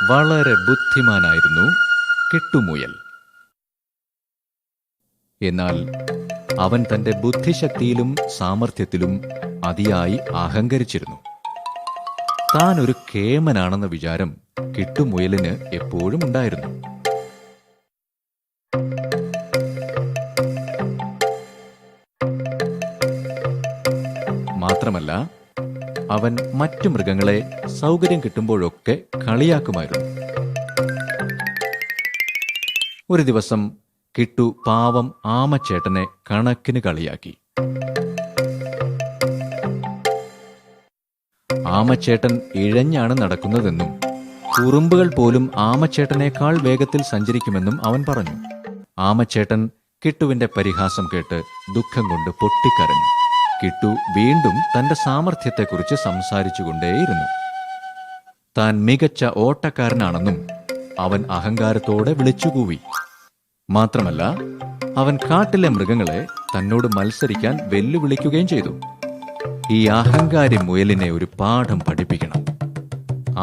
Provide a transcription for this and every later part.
വളരെ ബുദ്ധിമാനായിരുന്നു കിട്ടുമുയൽ. എന്നാൽ അവൻ തന്റെ ബുദ്ധിശക്തിയിലും സാമർഥ്യത്തിലും അതിയായി അഹങ്കരിച്ചിരുന്നു. താൻ ഒരു കേമനാണെന്ന വിചാരം കിട്ടുമുയലിന് എപ്പോഴും ഉണ്ടായിരുന്നു. മാത്രമല്ല, അവൻ മറ്റു മൃഗങ്ങളെ സൗകര്യം കിട്ടുമ്പോഴൊക്കെ കളിയാക്കുമായിരുന്നു. ഒരു ദിവസം കിട്ടു പാവം ആമച്ചേട്ടനെ കണക്കിന് കളിയാക്കി. ആമച്ചേട്ടൻ ഇഴഞ്ഞാണ് നടക്കുന്നതെന്നും ഉറുമ്പുകൾ പോലും ആമച്ചേട്ടനേക്കാൾ വേഗത്തിൽ സഞ്ചരിക്കുമെന്നും അവൻ പറഞ്ഞു. ആമച്ചേട്ടൻ കിട്ടുവിന്റെ പരിഹാസം കേട്ട് ദുഃഖം കൊണ്ട് പൊട്ടിക്കരഞ്ഞു. കിട്ടു വീണ്ടും തന്റെ സാമർഥ്യത്തെക്കുറിച്ച് സംസാരിച്ചുകൊണ്ടേയിരുന്നു. താൻ മികച്ച ഓട്ടക്കാരനാണെന്നും അവൻ അഹങ്കാരത്തോടെ വിളിച്ചുകൂവി. മാത്രമല്ല, അവൻ കാട്ടിലെ മൃഗങ്ങളെ തന്നോട് മത്സരിക്കാൻ വെല്ലുവിളിക്കുകയും ചെയ്തു. ഈ അഹങ്കാരി മുയലിനെ ഒരു പാഠം പഠിപ്പിക്കണം,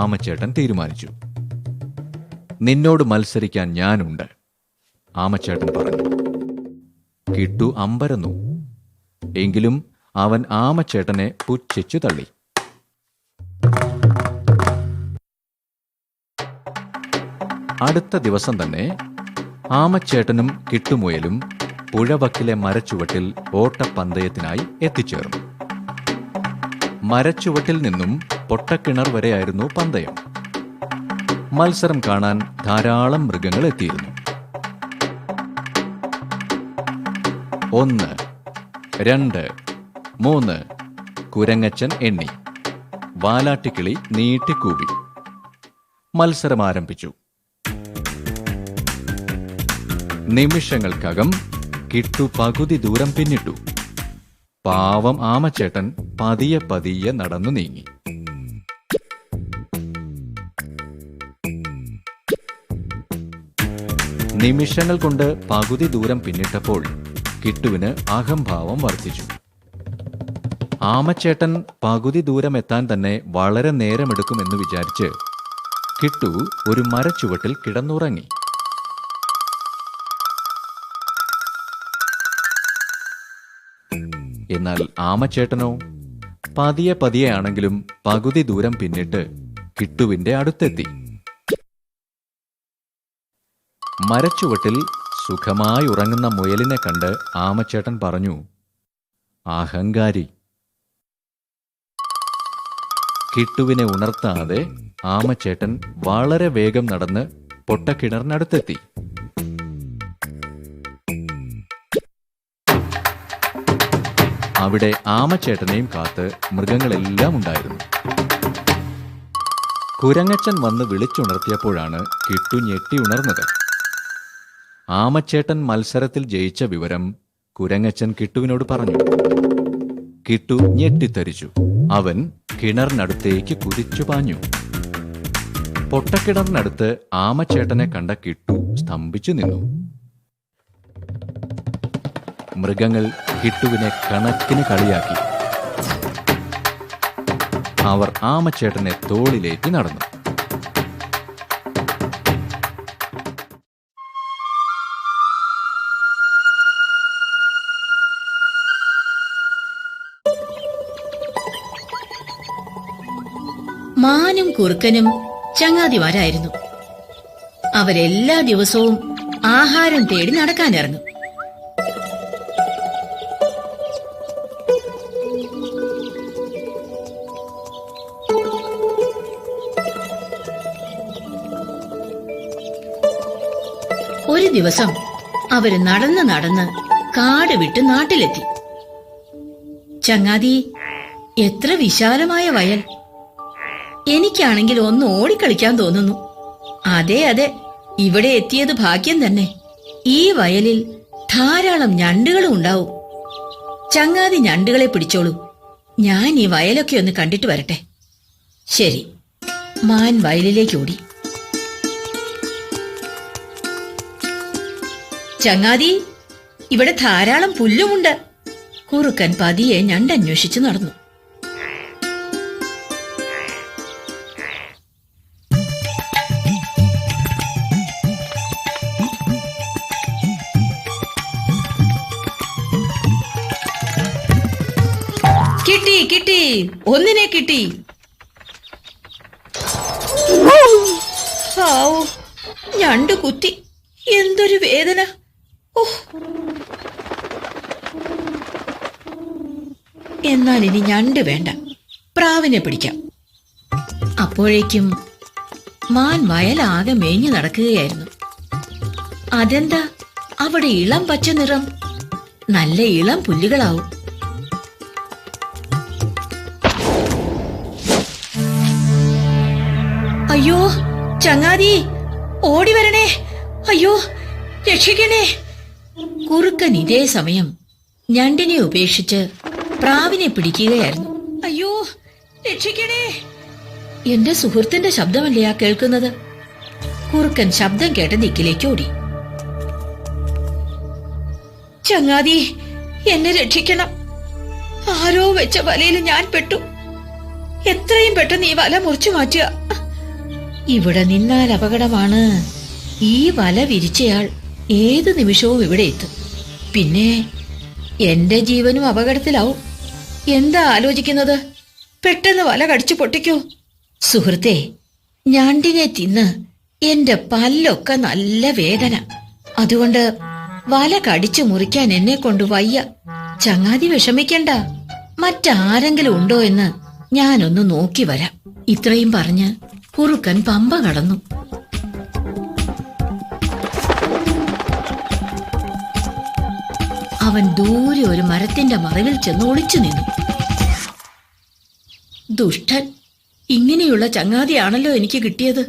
ആമച്ചേട്ടൻ തീരുമാനിച്ചു. നിന്നോട് മത്സരിക്കാൻ ഞാനുണ്ട്, ആമച്ചേട്ടൻ പറഞ്ഞു. കിട്ടു അമ്പരന്നു. എങ്കിലും അവൻ ആമച്ചേട്ടനെ പുച്ഛിച്ചു തള്ളി. അടുത്ത ദിവസം തന്നെ ആമച്ചേട്ടനും കിട്ടുമുയലും പുഴവക്കിലെ മരച്ചുവട്ടിൽ ഓട്ടപ്പന്തയത്തിനായി എത്തിച്ചേർന്നു. മരച്ചുവട്ടിൽ നിന്നും പൊട്ടക്കിണർ വരെയായിരുന്നു പന്തയം. മത്സരം കാണാൻ ധാരാളം മൃഗങ്ങൾ എത്തിയിരുന്നു. 1, 2, 3 കുരങ്ങച്ചൻ എണ്ണി. വാലാട്ടിക്കിളി നീട്ടിക്കൂവി. മത്സരം ആരംഭിച്ചു. നിമിഷങ്ങൾക്കകം കിട്ടു പകുതി ദൂരം പിന്നിട്ടു. പാവം ആമച്ചേട്ടൻ പതിയെ പതിയെ നടന്നു നീങ്ങി. നിമിഷങ്ങൾ കൊണ്ട് പകുതി ദൂരം പിന്നിട്ടപ്പോൾ കിട്ടുവിന് അഹംഭാവം വർദ്ധിച്ചു. ആമച്ചേട്ടൻ പകുതി ദൂരം എത്താൻ തന്നെ വളരെ നേരമെടുക്കുമെന്ന് വിചാരിച്ച് കിട്ടു ഒരു മരച്ചുവട്ടിൽ കിടന്നുറങ്ങി. എന്നാൽ ആമച്ചേട്ടനോ പതിയെ പതിയെയാണെങ്കിലും പകുതി ദൂരം പിന്നിട്ട് കിട്ടുവിന്റെ അടുത്തെത്തി. മരച്ചുവട്ടിൽ സുഖമായി ഉറങ്ങുന്ന മുയലിനെ കണ്ട് ആമച്ചേട്ടൻ പറഞ്ഞു, അഹങ്കാരി. കിട്ടുവിനെ ഉണർത്താതെ ആമച്ചേട്ടൻ വളരെ വേഗം നടന്ന് പൊട്ടക്കിണറിനടുത്തെത്തി. അവിടെ ആമച്ചേട്ടനെയും കാത്ത് മൃഗങ്ങളെല്ലാം ഉണ്ടായിരുന്നു. കുരങ്ങച്ചൻ വന്ന് വിളിച്ചുണർത്തിയപ്പോഴാണ് കിട്ടു ഞെട്ടി ഉണർന്നത്. ആമച്ചേട്ടൻ മത്സരത്തിൽ ജയിച്ച വിവരം കുരങ്ങച്ചൻ കിട്ടുവിനോട് പറഞ്ഞു. കിട്ടു ഞെട്ടിത്തരിച്ചു. അവൻ കിണറിനടുത്തേക്ക് കുതിച്ചു പാഞ്ഞു. പൊട്ടക്കിണറിനടുത്ത് ആമച്ചേട്ടനെ കണ്ട കിട്ടു സ്തംഭിച്ചു നിന്നു. മൃഗങ്ങൾ കിട്ടുവിനെ കണക്കിന് കളിയാക്കി. അവർ ആമച്ചേട്ടനെ തോളിലേറ്റി നടന്നു. മാനും കുറുക്കനും ചങ്ങാതിമാരായിരുന്നു. അവരെല്ലാ ദിവസവും ആഹാരം തേടി നടക്കാനിറങ്ങും. ഒരു ദിവസം അവര് നടന്ന് കാട് വിട്ട് നാട്ടിലെത്തി. ചങ്ങാതി, എത്ര വിശാലമായ വയൽ! എനിക്കാണെങ്കിൽ ഒന്ന് ഓടിക്കളിക്കാൻ തോന്നുന്നു. അതെ, ഇവിടെ എത്തിയത് ഭാഗ്യം തന്നെ. ഈ വയലിൽ ധാരാളം ഞണ്ടുകളും ഉണ്ടാവും. ചങ്ങാതി ഞണ്ടുകളെ പിടിച്ചോളൂ, ഞാൻ ഈ വയലൊക്കെ ഒന്ന് കണ്ടിട്ട് വരട്ടെ. ശരി. മാൻ വയലിലേക്ക് ഓടി. ചങ്ങാതി, ഇവിടെ ധാരാളം പുല്ലുമുണ്ട്. കുറുക്കൻ പതിയെ ഞണ്ടന്വേഷിച്ചു നടന്നു. കിട്ടി, ഒന്നിനെ കിട്ടി. ഹാവൂ, ഞണ്ട് കുത്തി. എന്തൊരു വേദന. ഓഹ്, എന്നാൽ ഇനി ഞണ്ട് വേണ്ട, പ്രാവിനെ പിടിക്കാം. അപ്പോഴേക്കും മാൻ വയലാകെ മേഞ്ഞു നടക്കുകയായിരുന്നു. അതെന്താ അവിടെ ഇളം പച്ച നിറം? നല്ല ഇളം പുല്ലുകളാവും. അയ്യോ ചങ്ങാതി, ഓടി വരണേ, അയ്യോ രക്ഷിക്കണേ. കുറുക്കൻ ഇതേ സമയം ഞണ്ടിനെ ഉപേക്ഷിച്ച് പ്രാവിനെ പിടിക്കുകയായിരുന്നു. അയ്യോ രക്ഷിക്കണേ. എന്റെ സുഹൃത്തിന്റെ ശബ്ദമല്ലേ ആ കേൾക്കുന്നത്? കുറുക്കൻ ശബ്ദം കേട്ട ദിക്കിലേക്ക് ഓടി. ചങ്ങാതി, എന്നെ രക്ഷിക്കണം. ആരോ വെച്ച വലയിൽ ഞാൻ പെട്ടു. എത്രയും പെട്ടെന്ന് ഈ വല മുറിച്ചു മാറ്റുക. ഇവിടെ നിന്നാൽ അപകടമാണ്. ഈ വല വിരിച്ചയാൾ ഏത് നിമിഷവും ഇവിടെ എത്തും. പിന്നെ എന്റെ ജീവനും അപകടത്തിലാവും. എന്താ ആലോചിക്കുന്നത്? പെട്ടെന്ന് വല കടിച്ചു പൊട്ടിക്കൂ. സുഹൃത്തെ, ഞണ്ടിനെ തിന്ന് എന്റെ പല്ലൊക്കെ നല്ല വേദന. അതുകൊണ്ട് വല കടിച്ചു മുറിക്കാൻ എന്നെ കൊണ്ട് വയ്യ. ചങ്ങാതി വിഷമിക്കണ്ട, മറ്റാരെങ്കിലും ഉണ്ടോ എന്ന് ഞാനൊന്ന് നോക്കി വരാം. ഇത്രയും പറഞ്ഞ് കുറുക്കൻ പമ്പ കടന്നു. അവൻ ദൂരെ ഒരു മരത്തിന്റെ മറവിൽ ചെന്ന് ഒളിച്ചു നിന്നു. ദുഷ്ടൻ, ഇങ്ങനെയുള്ള ചങ്ങാതിയാണല്ലോ എനിക്ക് കിട്ടിയത്.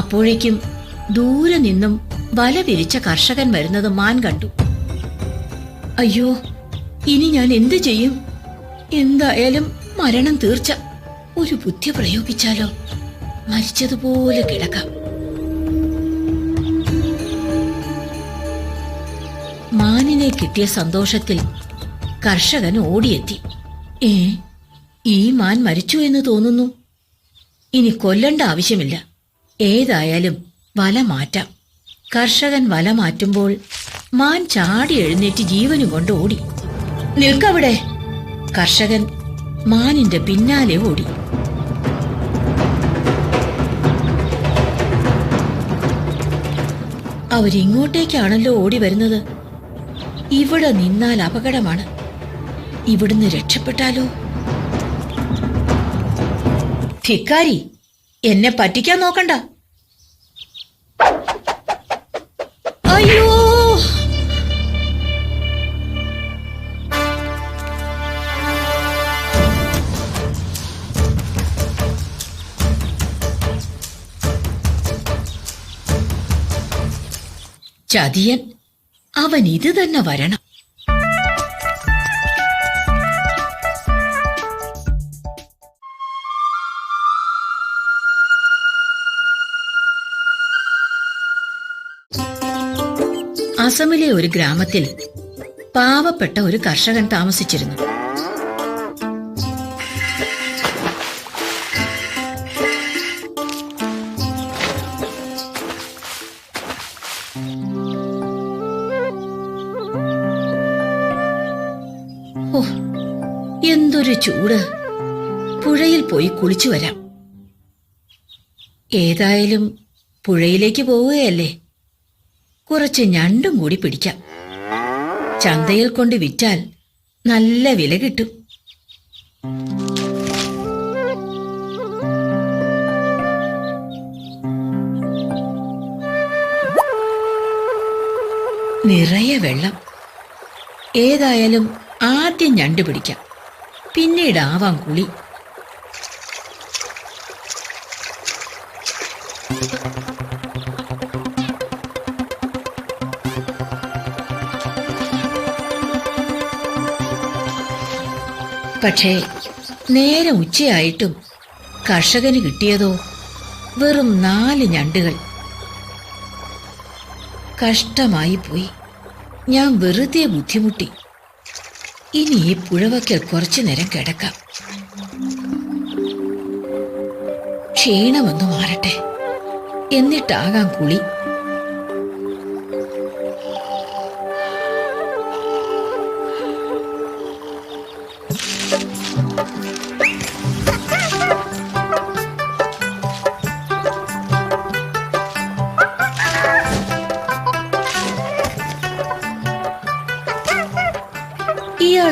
അപ്പോഴേക്കും ദൂരെ നിന്നും വല വിരിച്ച കർഷകൻ വരുന്നത് മാൻ കണ്ടു. അയ്യോ, ഇനി ഞാൻ എന്തു ചെയ്യും? എന്തായാലും മരണം തീർച്ച. ഒരു ബുദ്ധി പ്രയോഗിച്ചാലോ? മരിച്ചതുപോലെ കിടക്കാം. മാനിനെ കിട്ടിയ സന്തോഷത്തിൽ കർഷകൻ ഓടിയെത്തി. ഈ മാൻ മരിച്ചു എന്ന് തോന്നുന്നു. ഇനി കൊല്ലണ്ട ആവശ്യമില്ല. ഏതായാലും വല മാറ്റാം. കർഷകൻ വല മാറ്റുമ്പോൾ മാൻ ചാടി എഴുന്നേറ്റ് ജീവനും കൊണ്ട് ഓടി. നിൽക്കവിടെ! കർഷകൻ മാനിന്റെ പിന്നാലെ ഓടി. അവരിങ്ങോട്ടേക്കാണല്ലോ ഓടി വരുന്നത്. ഇവിടെ നിന്നാൽ അപകടമാണ്. ഇവിടുന്ന് രക്ഷപ്പെട്ടാലോ? ധിക്കാരി, എന്നെ പറ്റിക്കാൻ നോക്കണ്ട. അയ്യോ! ചതിയൻ, അവൻ ഇത് തന്നെ വരണം. അസമിലെ ഒരു ഗ്രാമത്തിൽ പാവപ്പെട്ട ഒരു കർഷകൻ താമസിച്ചിരുന്നു. ഓ, എന്തൊരു ചൂട്! പുഴയിൽ പോയി കുളിച്ചു വരാം. ഏതായാലും പുഴയിലേക്ക് പോവുകയല്ലേ, കുറച്ച് ഞണ്ടും കൂടി പിടിക്കാം. ചന്തയിൽ കൊണ്ട് വിറ്റാൽ നല്ല വില കിട്ടും. നിറയെ വെള്ളം. ഏതായാലും ആദ്യം ഞണ്ട് പിടിക്കാം, പിന്നീടാവാം കുളി. പക്ഷേ നേരം ഉച്ചയായിട്ടും കർഷകന് കിട്ടിയതോ വെറും 4 ഞണ്ടുകൾ. കഷ്ടമായി പോയി. ഞാൻ വെറുതെ ബുദ്ധിമുട്ടി. ഇനി ഈ പുഴവക്കൽ കുറച്ചു നേരം കിടക്കാം. ക്ഷീണമൊന്നു മാറട്ടെ, എന്നിട്ടാകാം കുളി.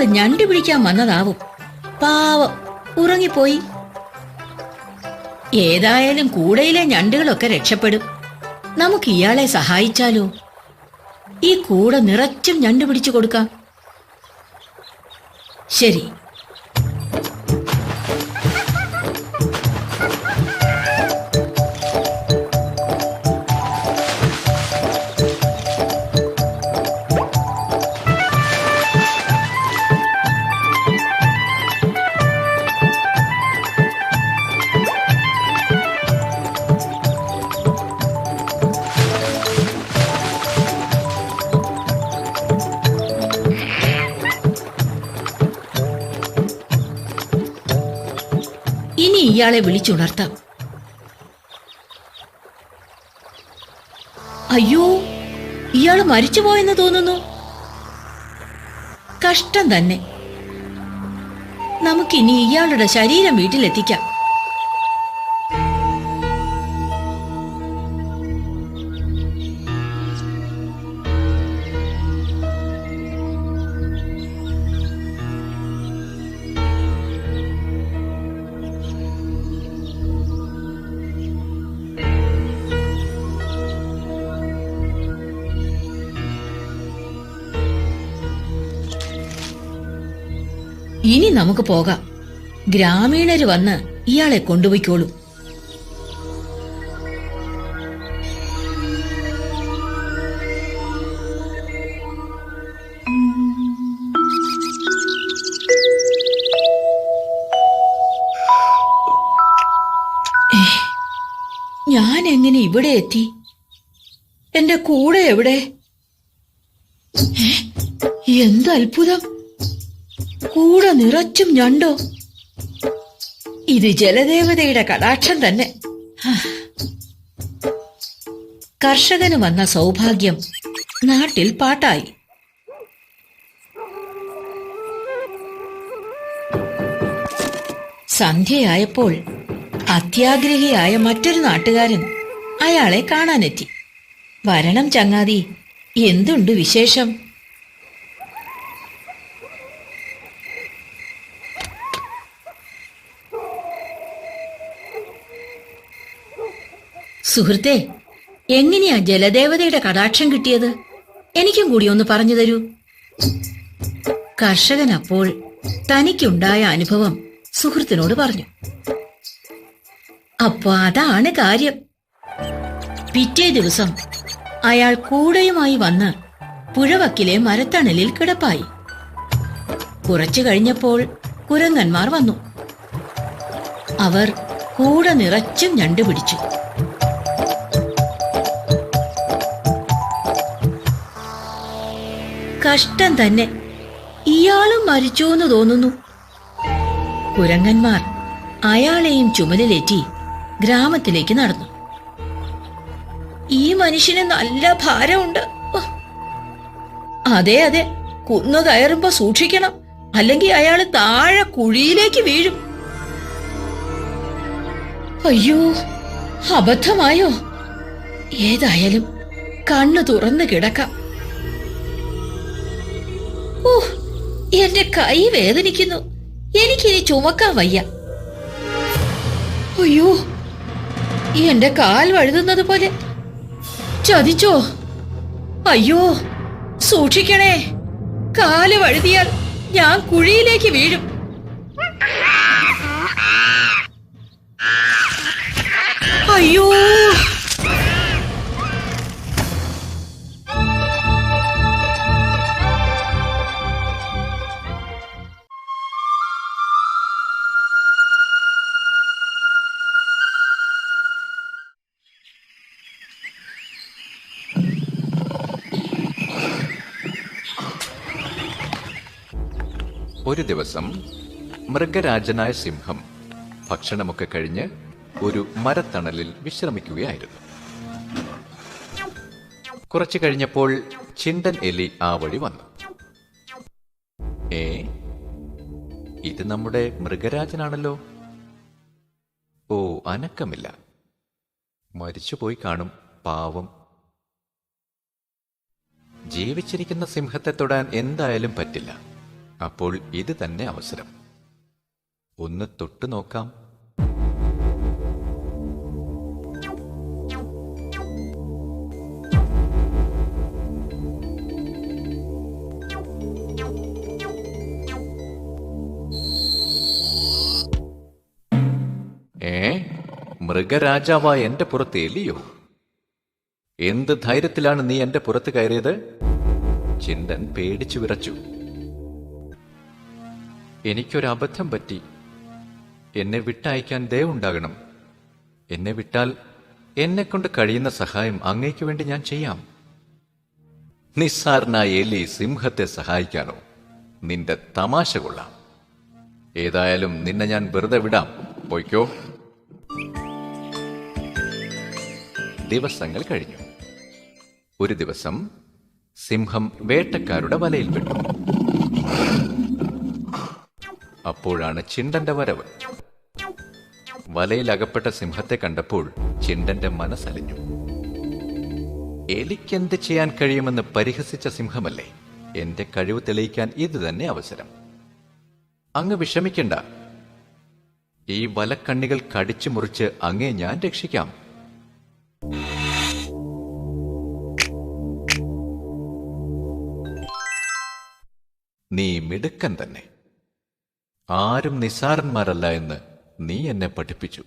ഇയാള് ഞണ്ട് പിടിക്കാൻ വന്നതാവും. പാവം ഉറങ്ങിപ്പോയി. ഏതായാലും കൂടയിലെ ഞണ്ടുകളൊക്കെ രക്ഷപ്പെടും. നമുക്ക് ഇയാളെ സഹായിച്ചാലോ? ഈ കൂട നിറച്ചും ഞണ്ട് പിടിച്ചു കൊടുക്കാം. ശരി. ഇനി ഇയാളെ വിളിച്ചുണർത്താം. അയ്യോ, ഇയാള് മരിച്ചുപോയെന്ന് തോന്നുന്നു. കഷ്ടം തന്നെ. നമുക്കിനി ഇയാളുടെ ശരീരം വീട്ടിലെത്തിക്കാം. ഇനി നമുക്ക് പോകാം. ഗ്രാമീണര് വന്ന് ഇയാളെ കൊണ്ടുപോയിക്കോളൂ. ഞാൻ എങ്ങനെ ഇവിടെ എത്തി? എന്റെ കൂടെ എവിടെ? എന്ത് അത്ഭുതം! കൂടെ നിറച്ചും ഞണ്ടോ? ഇത് ജലദേവതയുടെ കടാക്ഷം തന്നെ. കർഷകന് വന്ന സൗഭാഗ്യം നാട്ടിൽ പാട്ടായി. സന്ധ്യയായപ്പോൾ അത്യാഗ്രഹിയായ മറ്റൊരു നാട്ടുകാരൻ അയാളെ കാണാനെത്തി. വരണം ചങ്ങാതി, എന്തുണ്ട് വിശേഷം? സുഹൃത്തെ, എങ്ങനെയാ ജലദേവതയുടെ കടാക്ഷം കിട്ടിയത്? എനിക്കും കൂടി ഒന്ന് പറഞ്ഞു തരൂ. കർഷകൻ അപ്പോൾ തനിക്കുണ്ടായ അനുഭവം സുഹൃത്തിനോട് പറഞ്ഞു. അപ്പൊ അതാണ് കാര്യം. പിറ്റേ ദിവസം അയാൾ കൂടയുമായി വന്ന് പുഴവക്കിലെ മരത്തണലിൽ കിടപ്പായി. കുറച്ചു കഴിഞ്ഞപ്പോൾ കുരങ്ങന്മാർ വന്നു. അവർ കൂട നിറച്ചും ഞണ്ട് പിടിച്ചു. കഷ്ടം തന്നെ, ഇയാളും മരിച്ചോന്ന് തോന്നുന്നു. കുരങ്ങന്മാർ അയാളെയും ചുമലിലേറ്റി ഗ്രാമത്തിലേക്ക് നടന്നു. ഈ മനുഷ്യന് നല്ല ഭാരമുണ്ട്. അതെ അതെ, കുന്നു കയറുമ്പോ സൂക്ഷിക്കണം, അല്ലെങ്കിൽ അയാള് താഴെ കുഴിയിലേക്ക് വീഴും. അയ്യോ, അബദ്ധമായോ? ഏതായാലും കണ്ണു തുറന്നു കിടക്കാം. ഓ, എന്റെ കൈ വേദനിക്കുന്നു. എനിക്കിനി ചുമക്കാൻ വയ്യ. അയ്യോ, എന്റെ കാൽ വഴുതുന്നത് പോലെ. ചതിച്ചോ? അയ്യോ, സൂക്ഷിക്കണേ. കാല് വഴുതിയാൽ ഞാൻ കുഴിയിലേക്ക് വീഴും. അയ്യോ, ഒരു ദിവസം മൃഗരാജനായ സിംഹം ഭക്ഷണമൊക്കെ കഴിഞ്ഞ് ഒരു മരത്തണലിൽ വിശ്രമിക്കുകയായിരുന്നു. കുറച്ചു കഴിഞ്ഞപ്പോൾ ചിണ്ടൻ എലി ആ വഴി വന്നു. ഇത് നമ്മുടെ മൃഗരാജനാണല്ലോ. ഓ, അനക്കമില്ല. മരിച്ചുപോയി കാണും, പാവം. ജീവിച്ചിരിക്കുന്ന സിംഹത്തെ തൊടാൻ എന്തായാലും പറ്റില്ല. അപ്പോൾ ഇത് തന്നെ അവസരം. ഒന്ന് തൊട്ടു നോക്കാം. മൃഗരാജാവായ എന്റെ പുറത്ത് എലിയോ? എന്ത് ധൈര്യത്തിലാണ് നീ എന്റെ പുറത്ത് കയറിയത്? ചിണ്ടൻ പേടിച്ചു വിറച്ചു. എനിക്കൊരബദ്ധം പറ്റി. എന്നെ വിട്ടയക്കാൻ ദയവുണ്ടാകണം. എന്നെ വിട്ടാൽ എന്നെക്കൊണ്ട് കഴിയുന്ന സഹായം അങ്ങേക്ക് വേണ്ടി ഞാൻ ചെയ്യാം. നിസ്സാരനായ എലി സിംഹത്തെ സഹായിക്കാനോ? നിന്റെ തമാശ കൊള്ളാം. ഏതായാലും നിന്നെ ഞാൻ വെറുതെ വിടാം. പോയിക്കോ. ദിവസങ്ങൾ കഴിഞ്ഞു. ഒരു ദിവസം സിംഹം വേട്ടക്കാരുടെ വലയിൽപ്പെട്ടു. അപ്പോഴാണ് ചിണ്ടന്റെ വരവ്. വലയിലകപ്പെട്ട സിംഹത്തെ കണ്ടപ്പോൾ ചിണ്ടന്റെ മനസ്സലിഞ്ഞു. എലിക്കെന്ത് ചെയ്യാൻ കഴിയുമെന്ന് പരിഹസിച്ച സിംഹമല്ലേ? എന്റെ കഴിവ് തെളിയിക്കാൻ ഇത് തന്നെ അവസരം. അങ്ങ് വിഷമിക്കണ്ട. ഈ വലക്കണ്ണികൾ കടിച്ചു മുറിച്ച് അങ്ങേ ഞാൻ രക്ഷിക്കാം. നീ മിടുക്കൻ തന്നെ. ആരും നിസ്സാരന്മാരല്ല എന്ന് നീ എന്നെ പഠിപ്പിച്ചു.